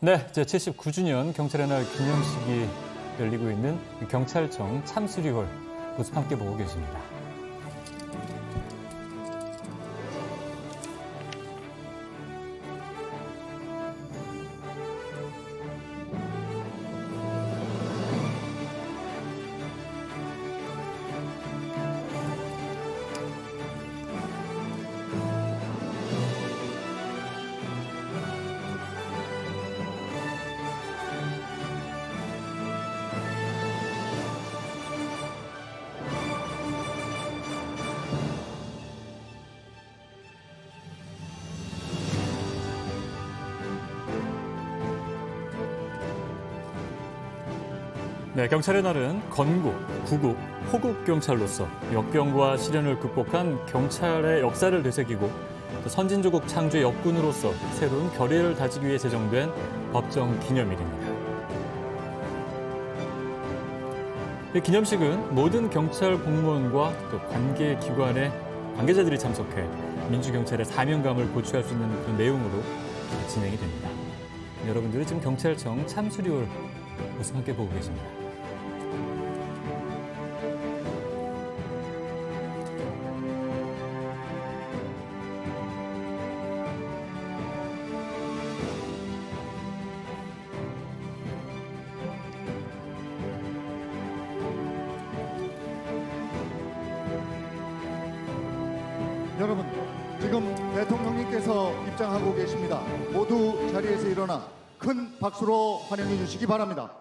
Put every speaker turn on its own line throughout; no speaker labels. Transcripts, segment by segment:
네, 제79주년 경찰의 날 기념식이 열리고 있는 경찰청 참수리홀 모습 함께 보고 계십니다. 네, 경찰의 날은 건국, 구국, 호국 경찰로서 역병과 시련을 극복한 경찰의 역사를 되새기고 또 선진조국 창조의 역군으로서 새로운 결의를 다지기 위해 제정된 법정 기념일입니다. 이 기념식은 모든 경찰 공무원과 또 관계기관의 관계자들이 참석해 민주경찰의 사명감을 고취할 수 있는 그런 내용으로 진행이 됩니다. 여러분들이 지금 경찰청 참수리홀 모습 함께 보고 계십니다.
여러분, 지금 대통령님께서 입장하고 계십니다. 모두 자리에서 일어나 큰 박수로 환영해 주시기 바랍니다.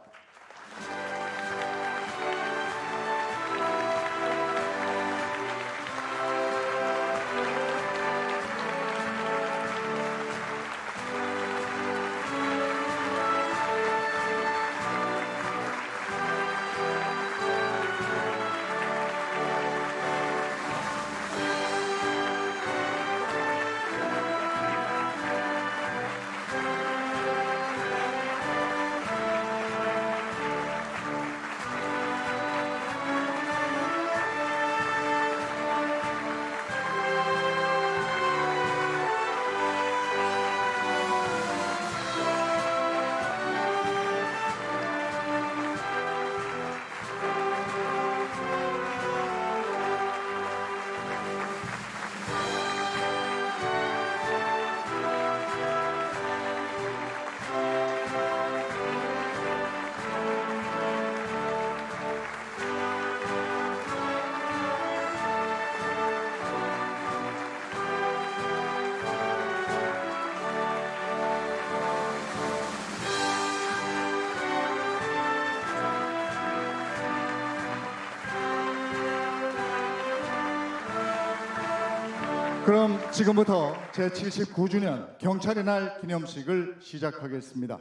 그럼 지금부터 제79주년 경찰의 날 기념식을 시작하겠습니다.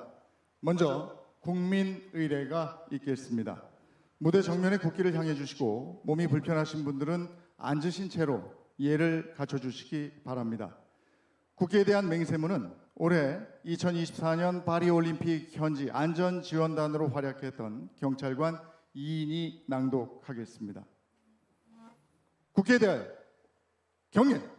먼저 국민의례가 있겠습니다. 무대 정면에 국기를 향해 주시고 몸이 불편하신 분들은 앉으신 채로 예를 갖춰주시기 바랍니다. 국기에 대한 맹세문은 올해 2024년 파리올림픽 현지 안전지원단으로 활약했던 경찰관 이인이 낭독하겠습니다. 국기에 대하여 경례!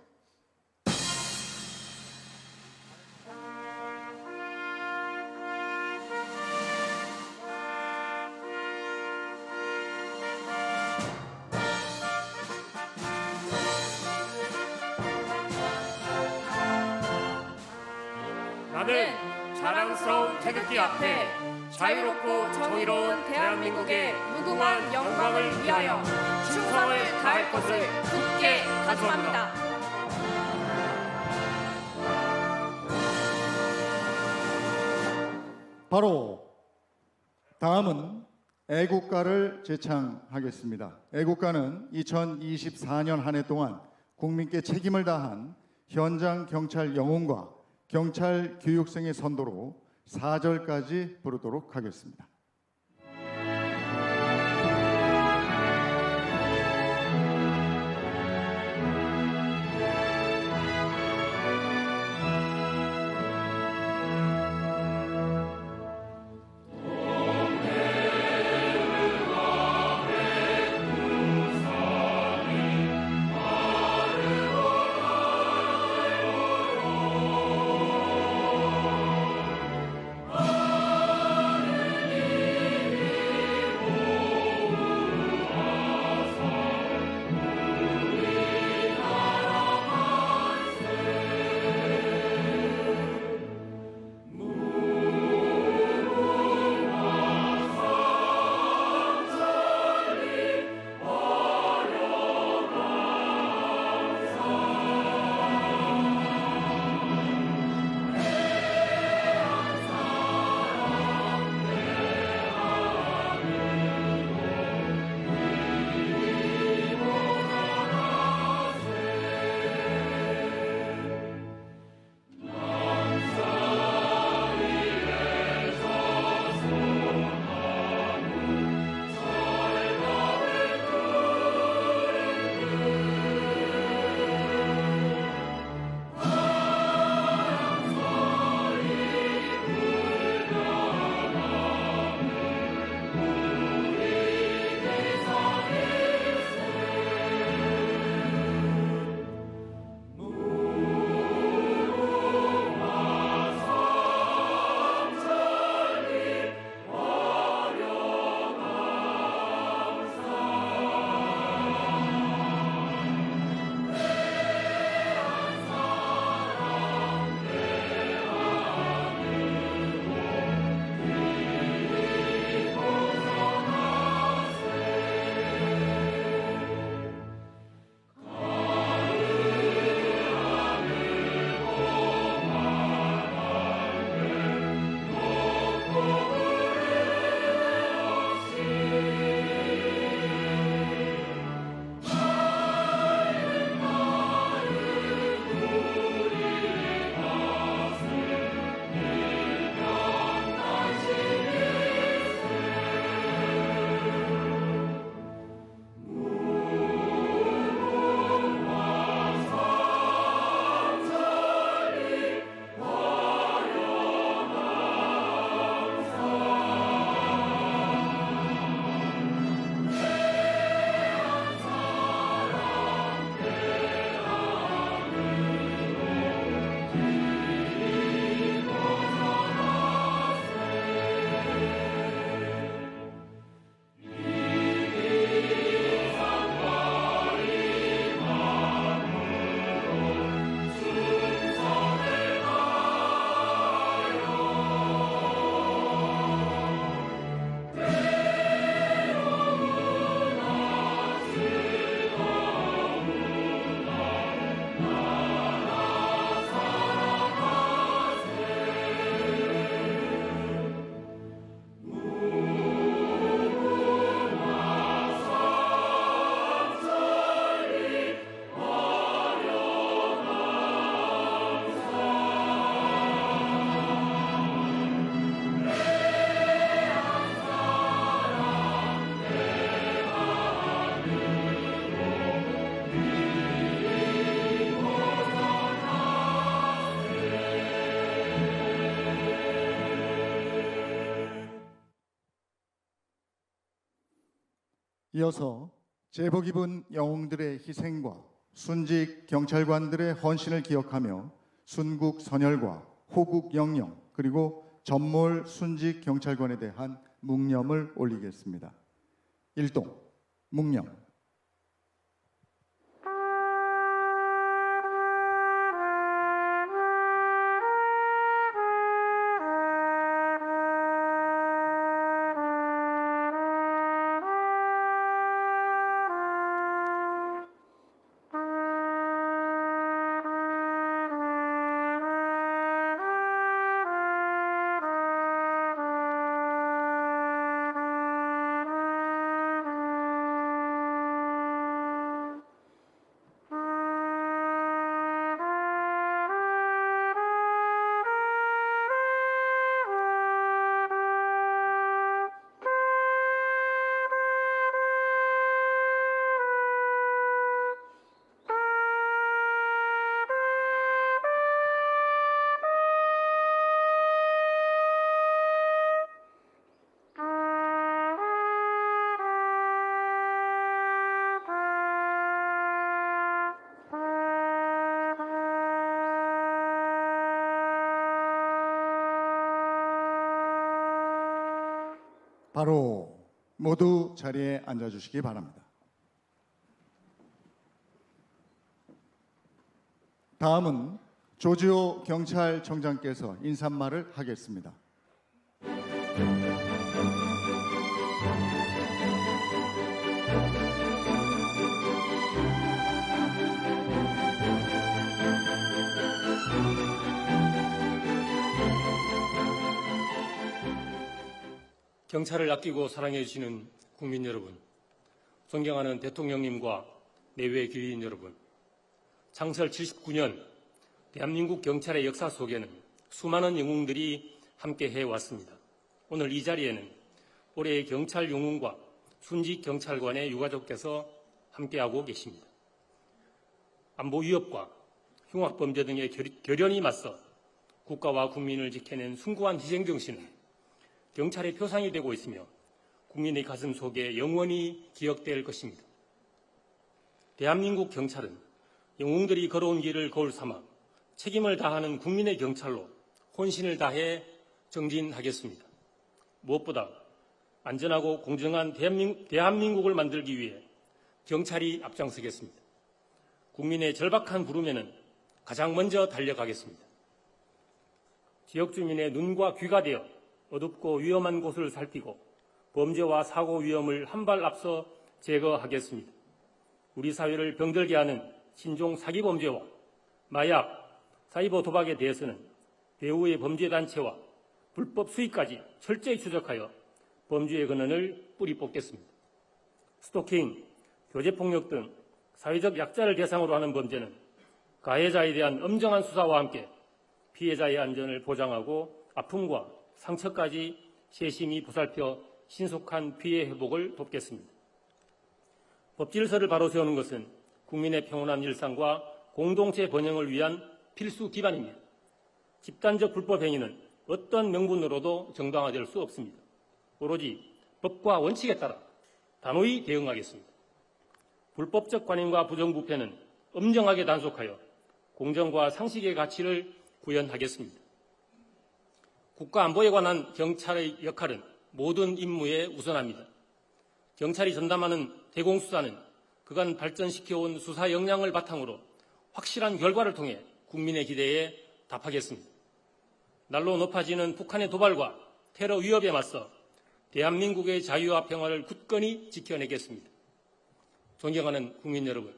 나는 자랑스러운 태극기 앞에 자유롭고 정의로운 대한민국의 무궁한 영광을 위하여 충성을 다할 것을 굳게 다짐합니다.
바로 다음은 애국가를 제창하겠습니다. 애국가는 2024년 한 해 동안 국민께 책임을 다한 현장 경찰 영웅과 경찰 교육생의 선도로 4절까지 부르도록 하겠습니다. 이어서 제복 입은 영웅들의 희생과 순직 경찰관들의 헌신을 기억하며 순국 선열과 호국 영령 그리고 전몰 순직 경찰관에 대한 묵념을 올리겠습니다. 일동 묵념. 바로 모두 자리에 앉아주시기 바랍니다. 다음은 조지호 경찰청장께서 인사말을 하겠습니다.
경찰을 아끼고 사랑해 주시는 국민 여러분, 존경하는 대통령님과 내외 기린 여러분, 창설 79년 대한민국 경찰의 역사 속에는 수많은 영웅들이 함께 해왔습니다. 오늘 이 자리에는 올해의 경찰 영웅과 순직 경찰관의 유가족께서 함께하고 계십니다. 안보 위협과 흉악범죄 등의 결연히 맞서 국가와 국민을 지켜낸 숭고한 희생정신은 경찰의 표상이 되고 있으며 국민의 가슴 속에 영원히 기억될 것입니다. 대한민국 경찰은 영웅들이 걸어온 길을 거울 삼아 책임을 다하는 국민의 경찰로 혼신을 다해 정진하겠습니다. 무엇보다 안전하고 공정한 대한민국을 만들기 위해 경찰이 앞장서겠습니다. 국민의 절박한 부름에는 가장 먼저 달려가겠습니다. 지역 주민의 눈과 귀가 되어 어둡고 위험한 곳을 살피고 범죄와 사고 위험을 한 발 앞서 제거하겠습니다. 우리 사회를 병들게 하는 신종 사기 범죄와 마약, 사이버 도박에 대해서는 배후의 범죄단체와 불법 수익까지 철저히 추적하여 범죄의 근원을 뿌리 뽑겠습니다. 스토킹, 교제폭력 등 사회적 약자를 대상으로 하는 범죄는 가해자에 대한 엄정한 수사와 함께 피해자의 안전을 보장하고 아픔과 상처까지 세심히 보살펴 신속한 피해 회복을 돕겠습니다. 법 질서를 바로 세우는 것은 국민의 평온한 일상과 공동체 번영을 위한 필수 기반입니다. 집단적 불법 행위는 어떤 명분으로도 정당화될 수 없습니다. 오로지 법과 원칙에 따라 단호히 대응하겠습니다. 불법적 관행과 부정부패는 엄정하게 단속하여 공정과 상식의 가치를 구현하겠습니다. 국가안보에 관한 경찰의 역할은 모든 임무에 우선합니다. 경찰이 전담하는 대공수사는 그간 발전시켜온 수사 역량을 바탕으로 확실한 결과를 통해 국민의 기대에 답하겠습니다. 날로 높아지는 북한의 도발과 테러 위협에 맞서 대한민국의 자유와 평화를 굳건히 지켜내겠습니다. 존경하는 국민 여러분,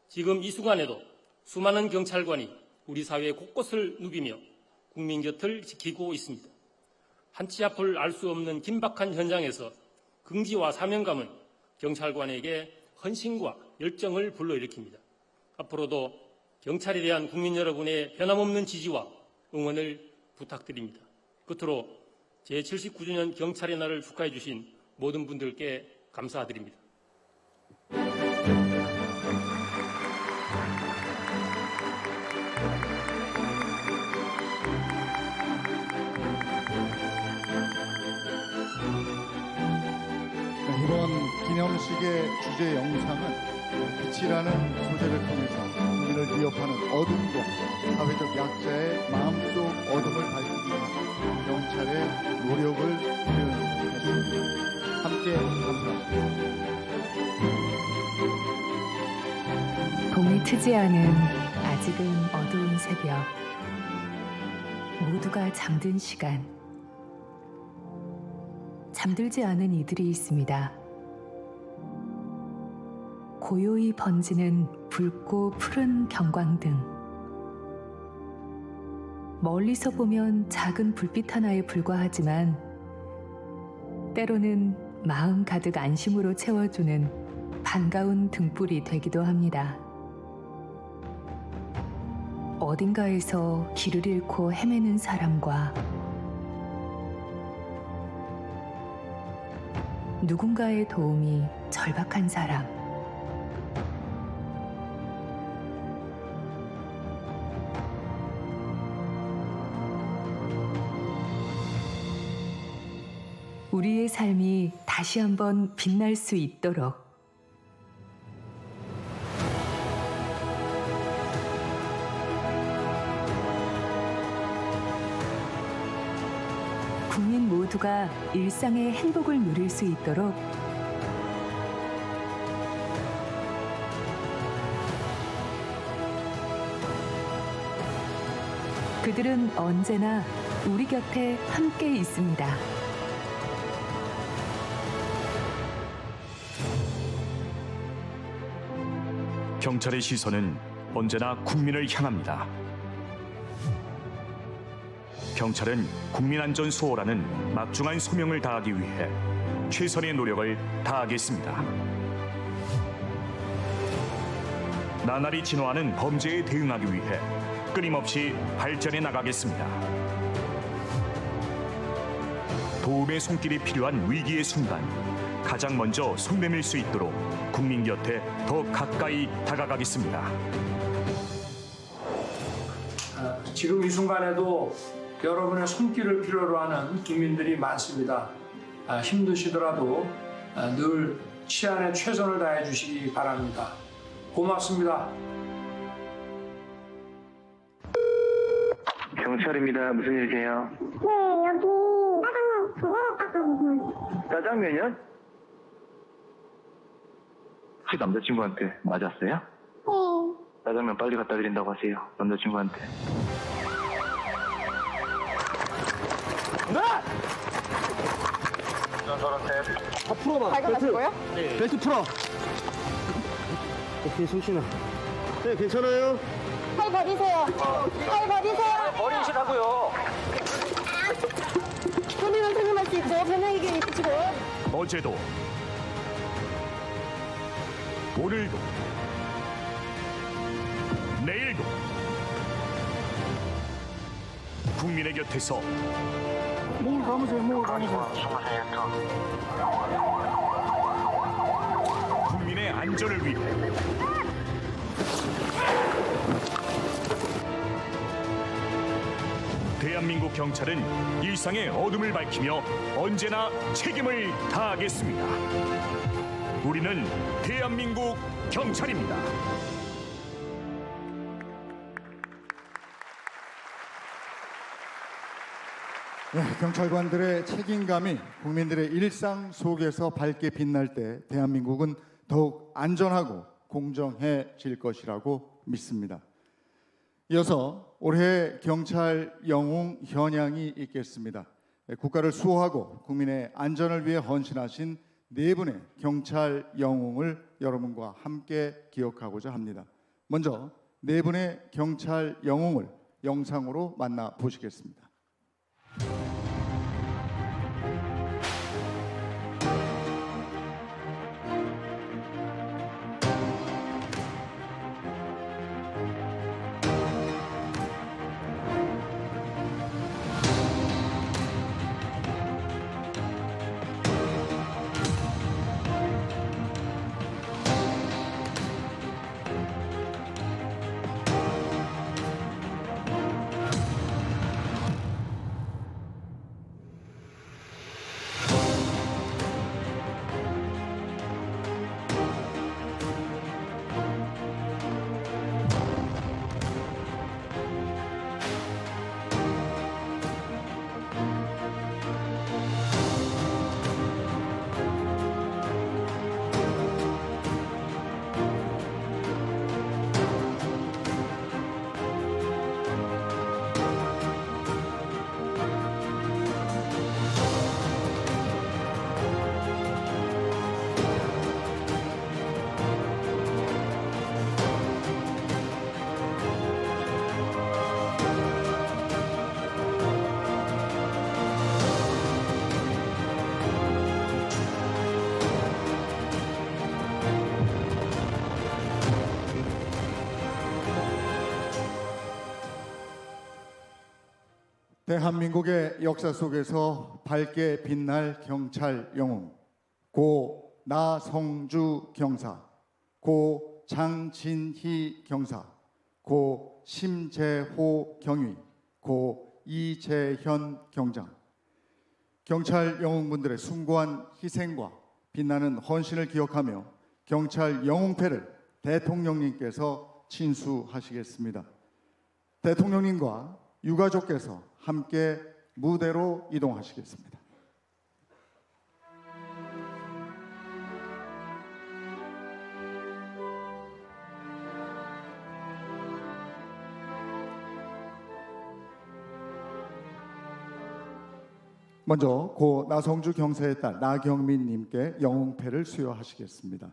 지금 이 순간에도 수많은 경찰관이 우리 사회 곳곳을 누비며 국민 곁을 지키고 있습니다. 한치 앞을 알 수 없는 긴박한 현장에서 긍지와 사명감은 경찰관에게 헌신과 열정을 불러일으킵니다. 앞으로도 경찰에 대한 국민 여러분의 변함없는 지지와 응원을 부탁드립니다. 끝으로 제79주년 경찰의 날을 축하해 주신 모든 분들께 감사드립니다.
이번 기념 기념식의 주제 영상은 빛이라는 소재를 통해서 국민을 위협하는 어둠과 사회적 약자의 마음속 어둠을 밝히기 위한 경찰의 노력을 표현했습니다. 함께 감상합니다.
봄이 트지 않은 아직은 어두운 새벽. 모두가 잠든 시간. 잠들지 않은 이들이 있습니다. 고요히 번지는 붉고 푸른 경광등. 멀리서 보면 작은 불빛 하나에 불과하지만 때로는 마음 가득 안심으로 채워주는 반가운 등불이 되기도 합니다. 어딘가에서 길을 잃고 헤매는 사람과 누군가의 도움이 절박한 사람. 우리의 삶이 다시 한번 빛날 수 있도록 국민 모두가 일상의 행복을 누릴 수 있도록 그들은 언제나 우리 곁에 함께 있습니다.
경찰의 시선은 언제나 국민을 향합니다. 경찰은 국민 안전 수호라는 막중한 소명을 다하기 위해 최선의 노력을 다하겠습니다. 나날이 진화하는 범죄에 대응하기 위해 끊임없이 발전해 나가겠습니다. 도움의 손길이 필요한 위기의 순간 가장 먼저 손 내밀 수 있도록 국민 곁에 더 가까이 다가가겠습니다.
지금 이 순간에도 여러분의 손길을 필요로 하는 국민들이 많습니다. 힘드시더라도 늘 치안에 최선을 다해 주시기 바랍니다. 고맙습니다.
경찰입니다. 무슨 일이세요?
네, 여기 짜장면 2개 닦아주세요.
짜장면이요? 혹시 남자친구한테 맞았어요?
네.
짜장면 빨리 갖다 드린다고 하세요. 남자친구한테.
발견하실 거예요?
벨트 풀어. 오케이, 숨쉬나. 네, 괜찮아요?
팔 버리세요. 팔 버리세요.
버리시라고요.
손이면 생각할 수 있죠. 변형이긴 있으시고.
어제도 오늘도 내일도 국민의 곁에서 국민의 안전을 위해 대한민국 경찰은 일상의 어둠을 밝히며 언제나 책임을 다하겠습니다. 우리는 대한민국 경찰입니다.
네, 경찰관들의 책임감이 국민들의 일상 속에서 밝게 빛날 때 대한민국은 더욱 안전하고 공정해질 것이라고 믿습니다. 이어서 올해 경찰 영웅 현양이 있겠습니다. 국가를 수호하고 국민의 안전을 위해 헌신하신 네 분의 경찰 영웅을 여러분과 함께 기억하고자 합니다. 먼저 네 분의 경찰 영웅을 영상으로 만나 보시겠습니다. 대한민국의 역사 속에서 밝게 빛날 경찰 영웅 고 나성주 경사, 고 장진희 경사, 고 심재호 경위, 고 이재현 경장. 경찰 영웅분들의 숭고한 희생과 빛나는 헌신을 기억하며 경찰 영웅패를 대통령님께서 친수하시겠습니다. 대통령님과 유가족께서 함께 무대로 이동하시겠습니다. 먼저 고 나성주 경사의 딸 나경민 님께 영웅패를 수여하시겠습니다.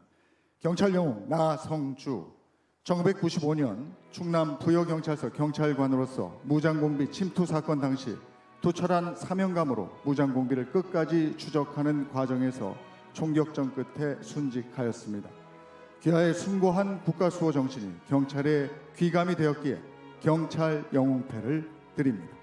경찰 영웅 나성주, 1995년 충남 부여경찰서 경찰관으로서 무장공비 침투 사건 당시 투철한 사명감으로 무장공비를 끝까지 추적하는 과정에서 총격전 끝에 순직하였습니다. 귀하의 숭고한 국가수호 정신이 경찰의 귀감이 되었기에 경찰 영웅패를 드립니다.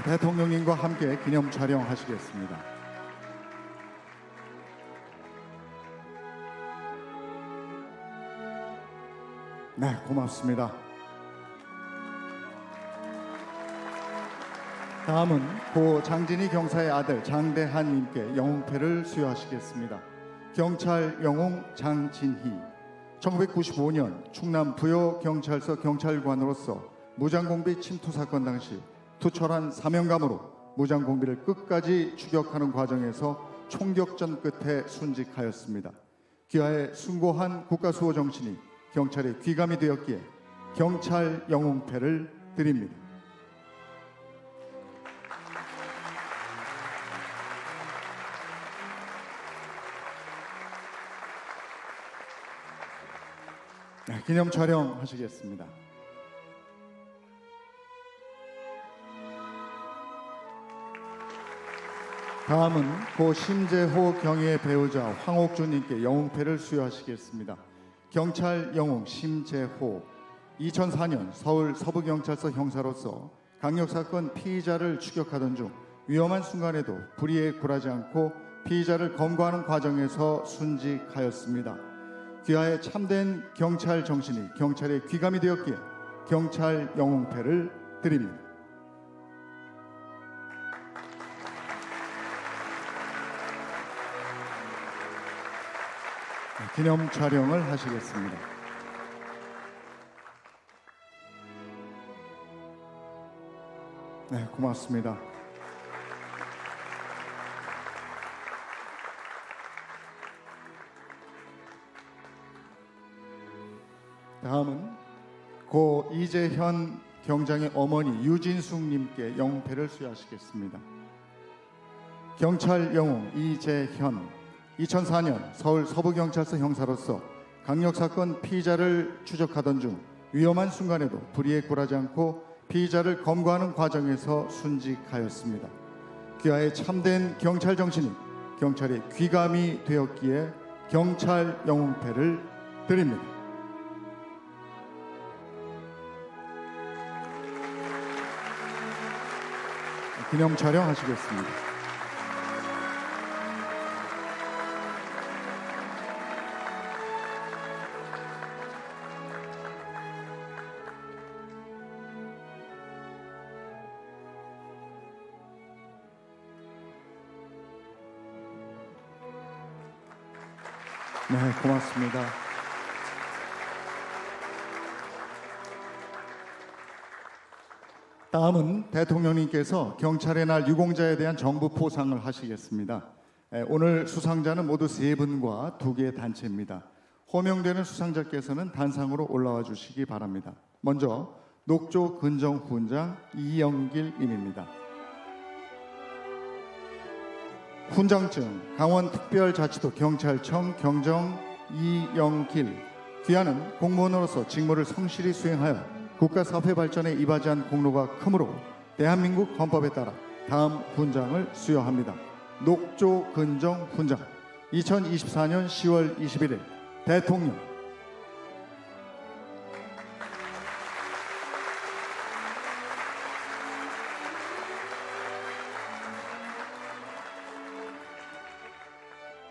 대통령님과 함께 기념 촬영하시겠습니다. 네, 고맙습니다. 다음은 고 장진희 경사의 아들 장대한 님께 영웅패를 수여하시겠습니다. 경찰 영웅 장진희, 1995년 충남 부여경찰서 경찰관으로서 무장공비 침투 사건 당시 투철한 사명감으로 무장공비를 끝까지 추격하는 과정에서 총격전 끝에 순직하였습니다. 귀하의 숭고한 국가수호 정신이 경찰의 귀감이 되었기에 경찰 영웅패를 드립니다. 네, 기념 촬영하시겠습니다. 다음은 고 심재호 경위의 배우자 황옥주님께 영웅패를 수여하시겠습니다. 경찰 영웅 심재호, 2004년 서울 서부경찰서 형사로서 강력사건 피의자를 추격하던 중 위험한 순간에도 불의에 굴하지 않고 피의자를 검거하는 과정에서 순직하였습니다. 귀하의 참된 경찰 정신이 경찰의 귀감이 되었기에 경찰 영웅패를 드립니다. 기념 촬영을 하시겠습니다. 네, 고맙습니다. 다음은 고 이재현 경장의 어머니 유진숙님께 영웅패를 수여하시겠습니다. 경찰 영웅 이재현, 2004년 서울 서부경찰서 형사로서 강력사건 피의자를 추적하던 중 위험한 순간에도 불의에 굴하지 않고 피의자를 검거하는 과정에서 순직하였습니다. 귀하의 참된 경찰 정신이 경찰의 귀감이 되었기에 경찰 영웅패를 드립니다. 기념 촬영하시겠습니다. 네, 고맙습니다. 다음은 대통령님께서 경찰의 날 유공자에 대한 정부 포상을 하시겠습니다. 오늘 수상자는 모두 3분과 2개의 단체입니다. 호명되는 수상자께서는 단상으로 올라와 주시기 바랍니다. 먼저 녹조 근정 훈장 이영길 님입니다. 훈장증 강원특별자치도 경찰청 경정 이영길, 귀하는 공무원으로서 직무를 성실히 수행하여 국가사회 발전에 이바지한 공로가 크므로 대한민국 헌법에 따라 다음 훈장을 수여합니다. 녹조 근정 훈장 2024년 10월 21일 대통령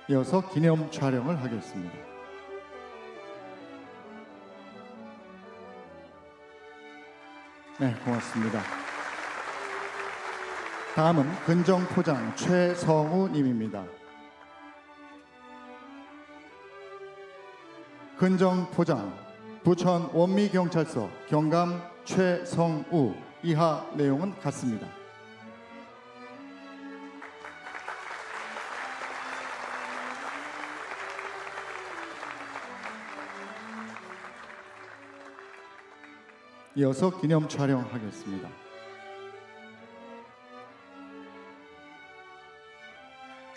이어서 기념 촬영을 하겠습니다. 네, 고맙습니다. 다음은 근정포장 최성우 님입니다. 근정포장 부천 원미경찰서 경감 최성우 이하 내용은 같습니다. 이어서 기념 촬영하겠습니다.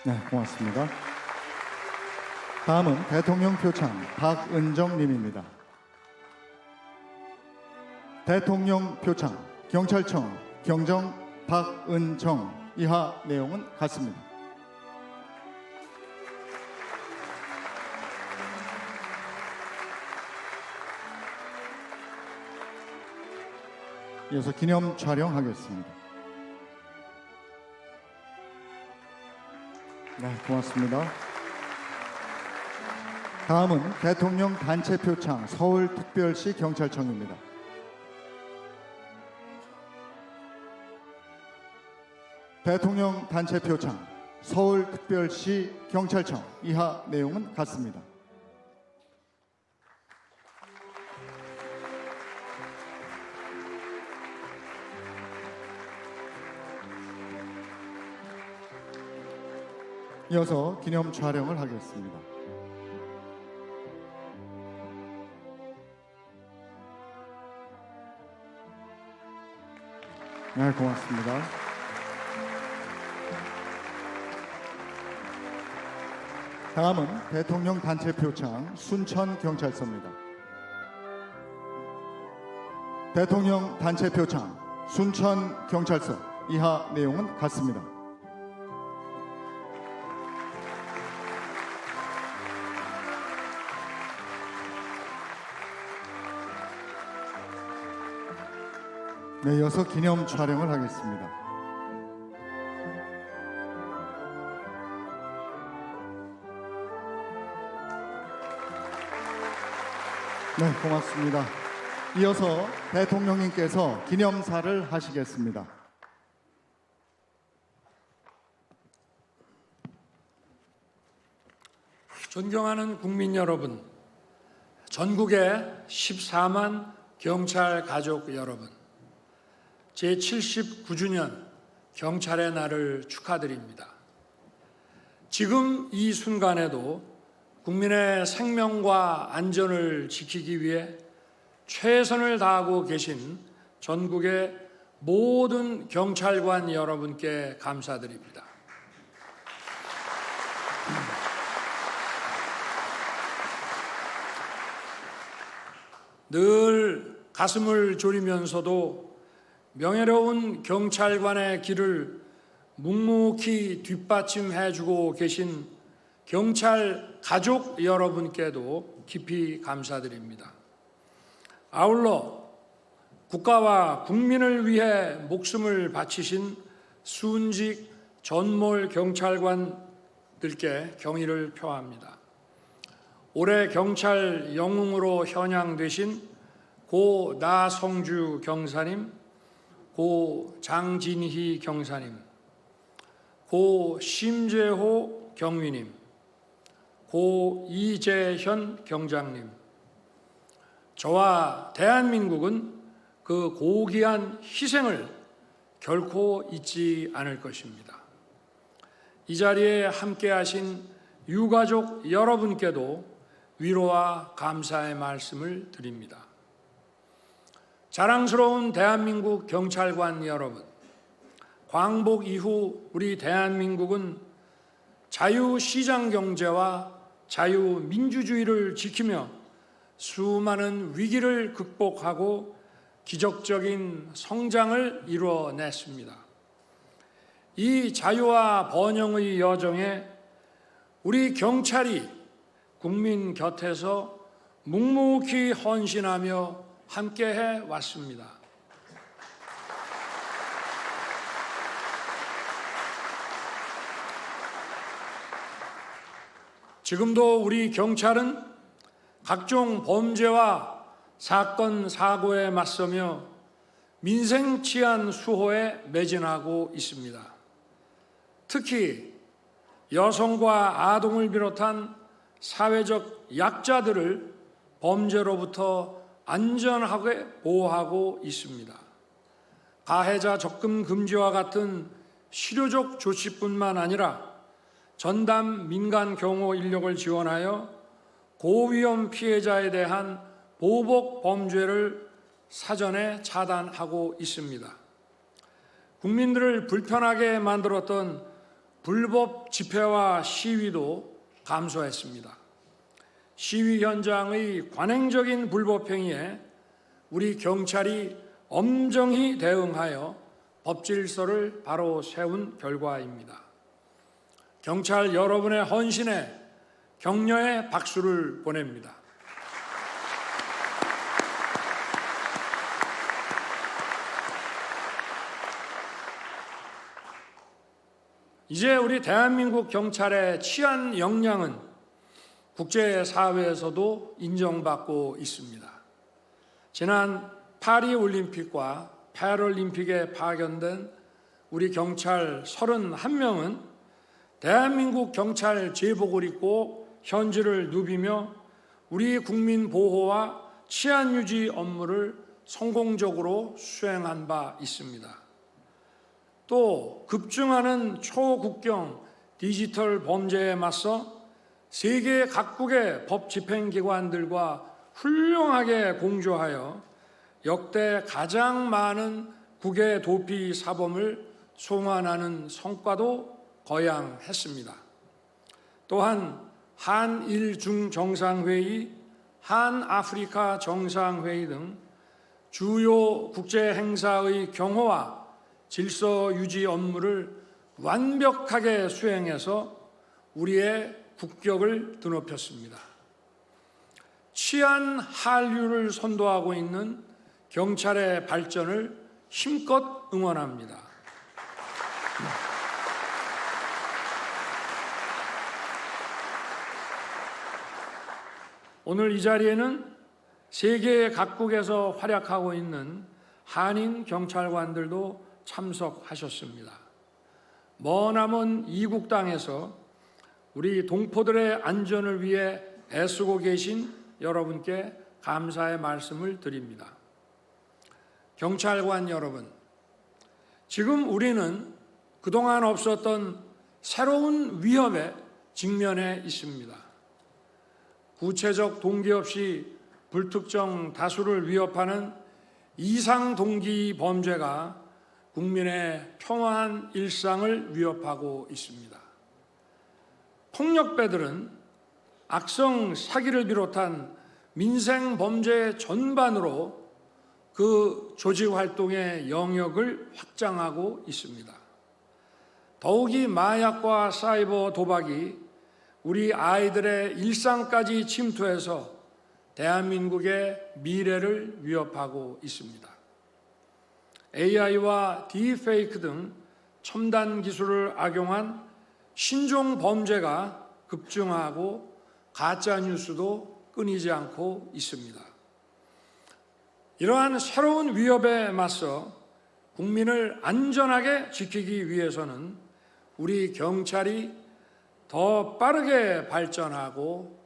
네, 고맙습니다. 다음은 대통령 표창 박은정 님입니다. 대통령 표창 경찰청 경정 박은정 이하 내용은 같습니다. 이어서 기념 촬영하겠습니다. 네, 고맙습니다. 다음은 대통령 단체 표창 서울특별시 경찰청입니다. 대통령 단체 표창 서울특별시 경찰청 이하 내용은 같습니다. 이어서 기념 촬영을 하겠습니다. 네, 고맙습니다. 다음은 대통령 단체 표창 순천경찰서입니다. 대통령 단체 표창 순천경찰서 이하 내용은 같습니다. 네, 이어서 기념 촬영을 하겠습니다. 네, 고맙습니다. 이어서 대통령님께서 기념사를 하시겠습니다.
존경하는 국민 여러분, 전국의 14만 경찰 가족 여러분, 제79주년 경찰의 날을 축하드립니다. 지금 이 순간에도 국민의 생명과 안전을 지키기 위해 최선을 다하고 계신 전국의 모든 경찰관 여러분께 감사드립니다. 늘 가슴을 졸이면서도 명예로운 경찰관의 길을 묵묵히 뒷받침해주고 계신 경찰 가족 여러분께도 깊이 감사드립니다. 아울러 국가와 국민을 위해 목숨을 바치신 순직 전몰 경찰관들께 경의를 표합니다. 올해 경찰 영웅으로 현양되신 고 나성주 경사님, 고 장진희 경사님, 고 심재호 경위님, 고 이재현 경장님, 저와 대한민국은 그 고귀한 희생을 결코 잊지 않을 것입니다. 이 자리에 함께하신 유가족 여러분께도 위로와 감사의 말씀을 드립니다. 자랑스러운 대한민국 경찰관 여러분, 광복 이후 우리 대한민국은 자유시장경제와 자유민주주의를 지키며 수많은 위기를 극복하고 기적적인 성장을 이루어냈습니다. 이 자유와 번영의 여정에 우리 경찰이 국민 곁에서 묵묵히 헌신하며 함께해 왔습니다. 지금도 우리 경찰은 각종 범죄와 사건, 사고에 맞서며 민생 치안 수호에 매진하고 있습니다. 특히 여성과 아동을 비롯한 사회적 약자들을 범죄로부터 안전하게 보호하고 있습니다. 가해자 접근 금지와 같은 실효적 조치뿐만 아니라 전담 민간 경호 인력을 지원하여 고위험 피해자에 대한 보복 범죄를 사전에 차단하고 있습니다. 국민들을 불편하게 만들었던 불법 집회와 시위도 감소했습니다. 시위 현장의 관행적인 불법 행위에 우리 경찰이 엄정히 대응하여 법 질서를 바로 세운 결과입니다. 경찰 여러분의 헌신에 격려의 박수를 보냅니다. 이제 우리 대한민국 경찰의 치안 역량은 국제사회에서도 인정받고 있습니다. 지난 파리올림픽과 패럴림픽에 파견된 우리 경찰 31명은 대한민국 경찰 제복을 입고 현지를 누비며 우리 국민 보호와 치안 유지 업무를 성공적으로 수행한 바 있습니다. 또 급증하는 초국경 디지털 범죄에 맞서 세계 각국의 법 집행기관들과 훌륭하게 공조하여 역대 가장 많은 국외 도피 사범을 송환하는 성과도 거양했습니다. 또한 한일 중 정상회의, 한아프리카 정상회의 등 주요 국제 행사의 경호와 질서 유지 업무를 완벽하게 수행해서 우리의 국격을 드높였습니다. 치안 한류를 선도하고 있는 경찰의 발전을 힘껏 응원합니다. 오늘 이 자리에는 세계 각국에서 활약하고 있는 한인 경찰관들도 참석하셨습니다. 머나먼 이국 땅에서 우리 동포들의 안전을 위해 애쓰고 계신 여러분께 감사의 말씀을 드립니다. 경찰관 여러분, 지금 우리는 그동안 없었던 새로운 위협에 직면해 있습니다. 구체적 동기 없이 불특정 다수를 위협하는 이상동기 범죄가 국민의 평화한 일상을 위협하고 있습니다. 폭력배들은 악성 사기를 비롯한 민생 범죄 전반으로 그 조직 활동의 영역을 확장하고 있습니다. 더욱이 마약과 사이버 도박이 우리 아이들의 일상까지 침투해서 대한민국의 미래를 위협하고 있습니다. AI와 딥페이크 등 첨단 기술을 악용한 신종 범죄가 급증하고 가짜 뉴스도 끊이지 않고 있습니다. 이러한 새로운 위협에 맞서 국민을 안전하게 지키기 위해서는 우리 경찰이 더 빠르게 발전하고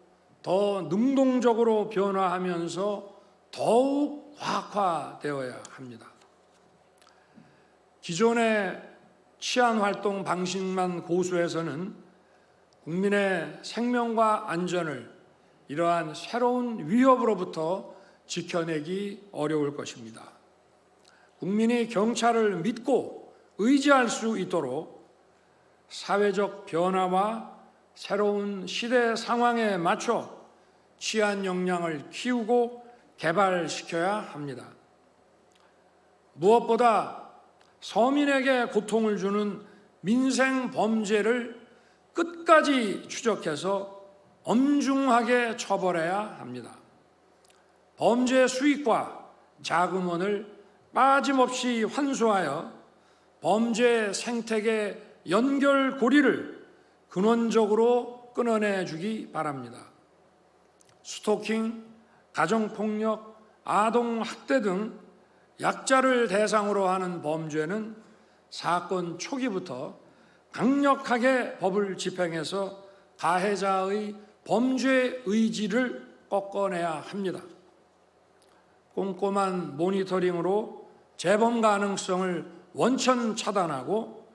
더 능동적으로 변화하면서 더욱 과학화되어야 합니다. 기존의 치안활동 방식만 고수해서는 국민의 생명과 안전을 이러한 새로운 위협으로부터 지켜내기 어려울 것입니다. 국민이 경찰을 믿고 의지할 수 있도록 사회적 변화와 새로운 시대 상황에 맞춰 치안 역량을 키우고 개발시켜야 합니다. 무엇보다 서민에게 고통을 주는 민생 범죄를 끝까지 추적해서 엄중하게 처벌해야 합니다. 범죄 수익과 자금원을 빠짐없이 환수하여 범죄 생태계 연결고리를 근원적으로 끊어내 주기 바랍니다. 스토킹, 가정폭력, 아동학대 등 약자를 대상으로 하는 범죄는 사건 초기부터 강력하게 법을 집행해서 가해자의 범죄 의지를 꺾어내야 합니다. 꼼꼼한 모니터링으로 재범 가능성을 원천 차단하고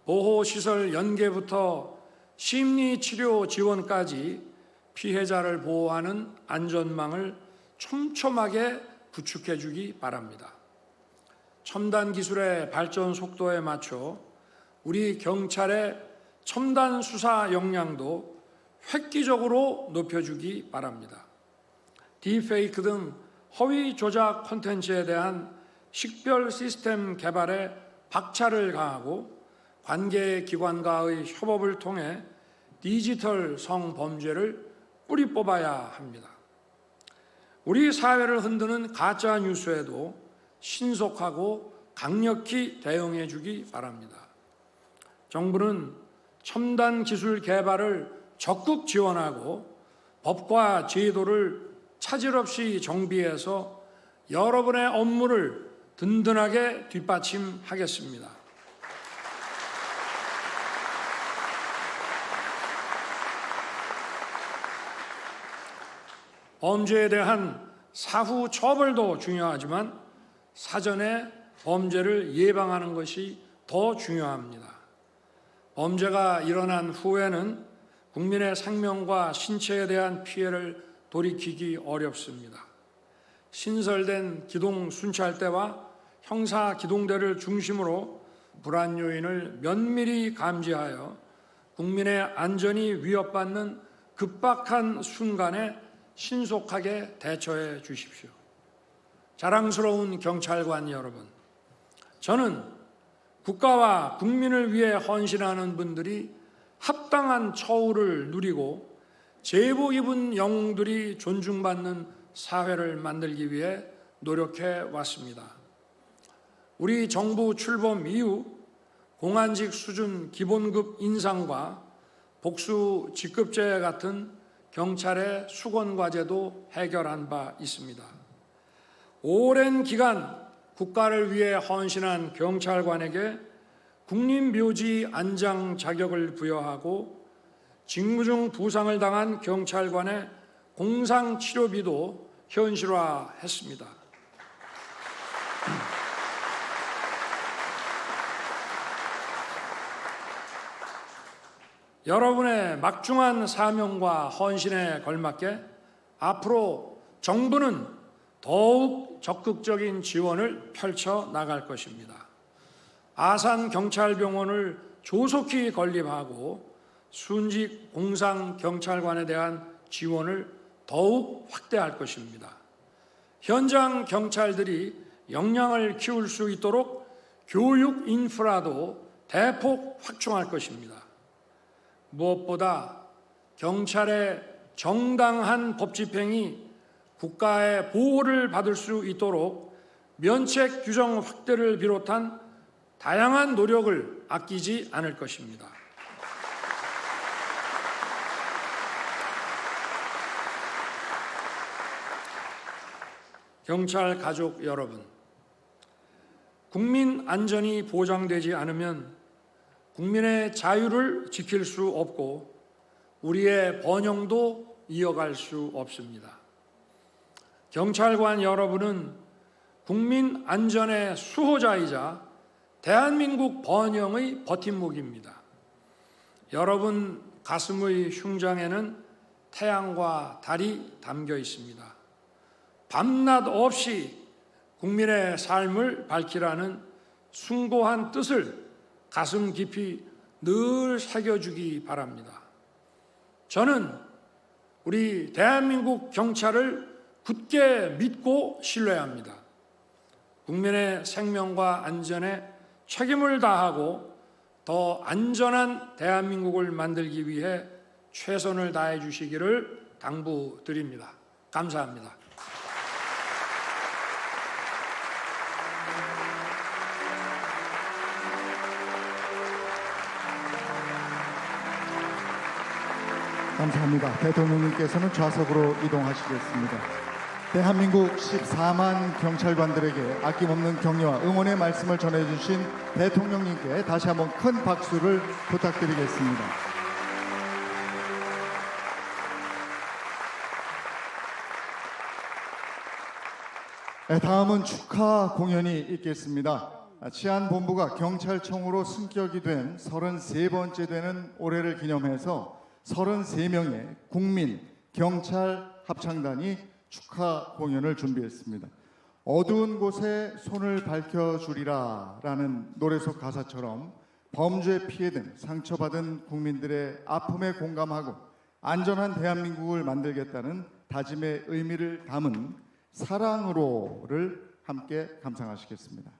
보호시설 연계부터 심리치료 지원까지 피해자를 보호하는 안전망을 촘촘하게 구축해 주기 바랍니다. 첨단 기술의 발전 속도에 맞춰 우리 경찰의 첨단 수사 역량도 획기적으로 높여주기 바랍니다. 딥페이크 등 허위 조작 콘텐츠에 대한 식별 시스템 개발에 박차를 가하고 관계 기관과의 협업을 통해 디지털 성범죄를 뿌리 뽑아야 합니다. 우리 사회를 흔드는 가짜 뉴스에도 신속하고 강력히 대응해 주기 바랍니다. 정부는 첨단 기술 개발을 적극 지원하고 법과 제도를 차질 없이 정비해서 여러분의 업무를 든든하게 뒷받침하겠습니다. 범죄에 대한 사후 처벌도 중요하지만 사전에 범죄를 예방하는 것이 더 중요합니다. 범죄가 일어난 후에는 국민의 생명과 신체에 대한 피해를 돌이키기 어렵습니다. 신설된 기동 순찰대와 형사 기동대를 중심으로 불안 요인을 면밀히 감지하여 국민의 안전이 위협받는 급박한 순간에 신속하게 대처해 주십시오. 자랑스러운 경찰관 여러분, 저는 국가와 국민을 위해 헌신하는 분들이 합당한 처우를 누리고 제복 입은 영웅들이 존중받는 사회를 만들기 위해 노력해 왔습니다. 우리 정부 출범 이후 공안직 수준 기본급 인상과 복수 직급제 같은 경찰의 수건과제도 해결한 바 있습니다. 오랜 기간 국가를 위해 헌신한 경찰관에게 국립묘지 안장 자격을 부여하고 직무 중 부상을 당한 경찰관의 공상치료비도 현실화했습니다. 여러분의 막중한 사명과 헌신에 걸맞게 앞으로 정부는 더욱 적극적인 지원을 펼쳐 나갈 것입니다. 아산경찰병원을 조속히 건립하고 순직 공상경찰관에 대한 지원을 더욱 확대할 것입니다. 현장 경찰들이 역량을 키울 수 있도록 교육 인프라도 대폭 확충할 것입니다. 무엇보다 경찰의 정당한 법 집행이 국가의 보호를 받을 수 있도록 면책 규정 확대를 비롯한 다양한 노력을 아끼지 않을 것입니다. 경찰 가족 여러분, 국민 안전이 보장되지 않으면 국민의 자유를 지킬 수 없고 우리의 번영도 이어갈 수 없습니다. 경찰관 여러분은 국민 안전의 수호자이자 대한민국 번영의 버팀목입니다. 여러분 가슴의 흉장에는 태양과 달이 담겨 있습니다. 밤낮 없이 국민의 삶을 밝히라는 숭고한 뜻을 가슴 깊이 늘 새겨주기 바랍니다. 저는 우리 대한민국 경찰을 굳게 믿고 신뢰합니다. 국민의 생명과 안전에 책임을 다하고 더 안전한 대한민국을 만들기 위해 최선을 다해 주시기를 당부드립니다. 감사합니다.
감사합니다. 대통령님께서는 좌석으로 이동하시겠습니다. 대한민국 14만 경찰관들에게 아낌없는 격려와 응원의 말씀을 전해주신 대통령님께 다시 한번 큰 박수를 부탁드리겠습니다. 네, 다음은 축하 공연이 있겠습니다. 치안본부가 경찰청으로 승격이 된 33번째 되는 올해를 기념해서 33명의 국민 경찰 합창단이 축하 공연을 준비했습니다. 어두운 곳에 손을 밝혀주리라 라는 노래 속 가사처럼 범죄에 피해든 상처받은 국민들의 아픔에 공감하고 안전한 대한민국을 만들겠다는 다짐의 의미를 담은 사랑으로를 함께 감상하시겠습니다.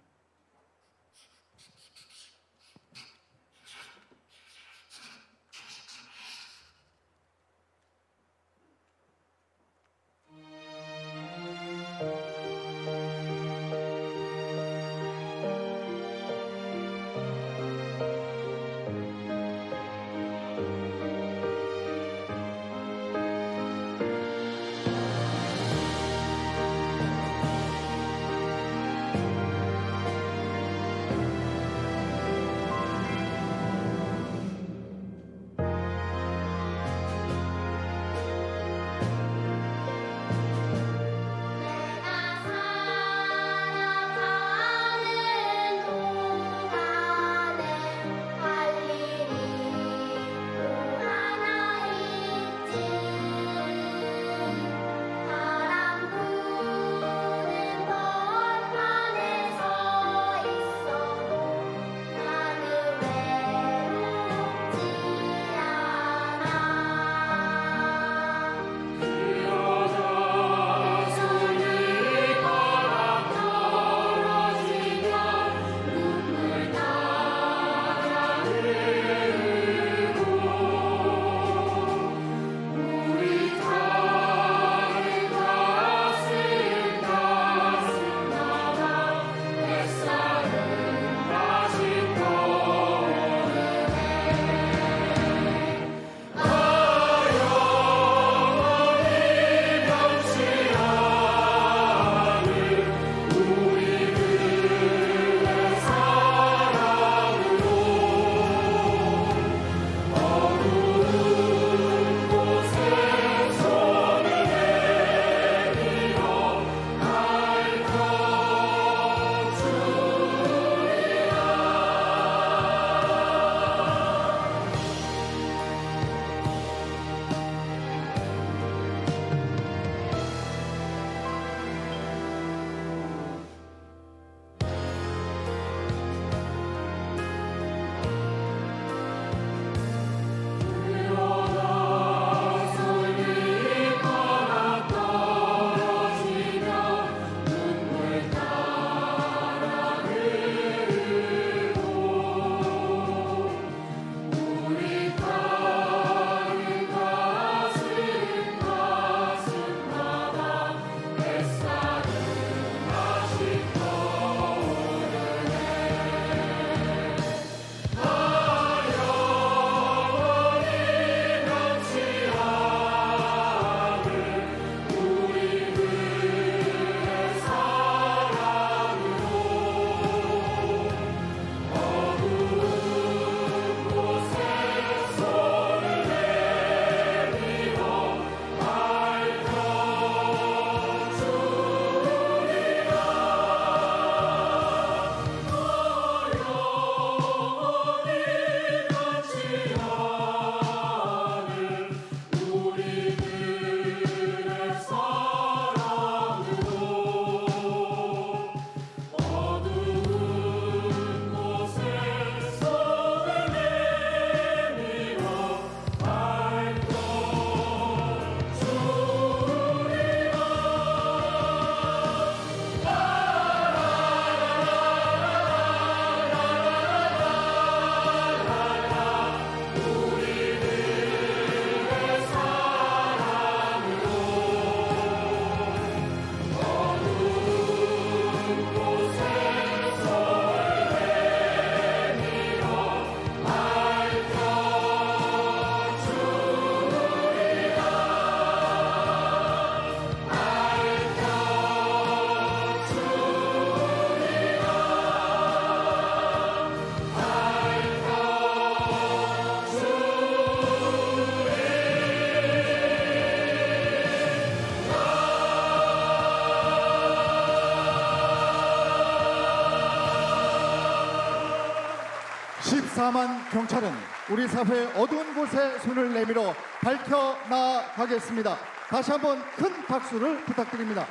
14만 경찰은 우리 사회의 어두운 곳에 손을 내밀어 밝혀나가겠습니다. 다시 한번 큰 박수를 부탁드립니다.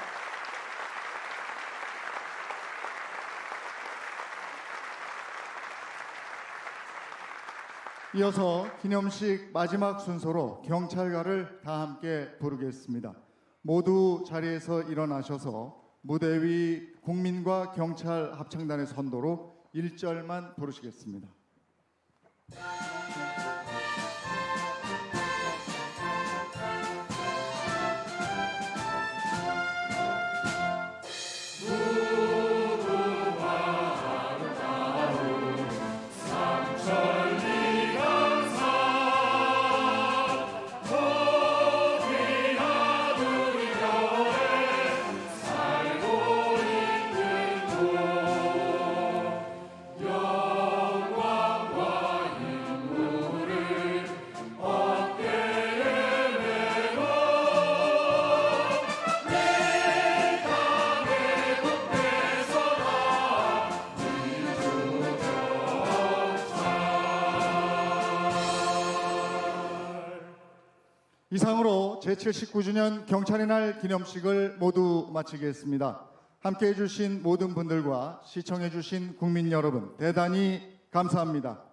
이어서 기념식 마지막 순서로 경찰가를 다 함께 부르겠습니다. 모두 자리에서 일어나셔서 무대 위 국민과 경찰 합창단의 선도로 1절만 부르시겠습니다. 이상으로 제79주년 경찰의 날 기념식을 모두 마치겠습니다. 함께해 주신 모든 분들과 시청해 주신 국민 여러분 대단히 감사합니다.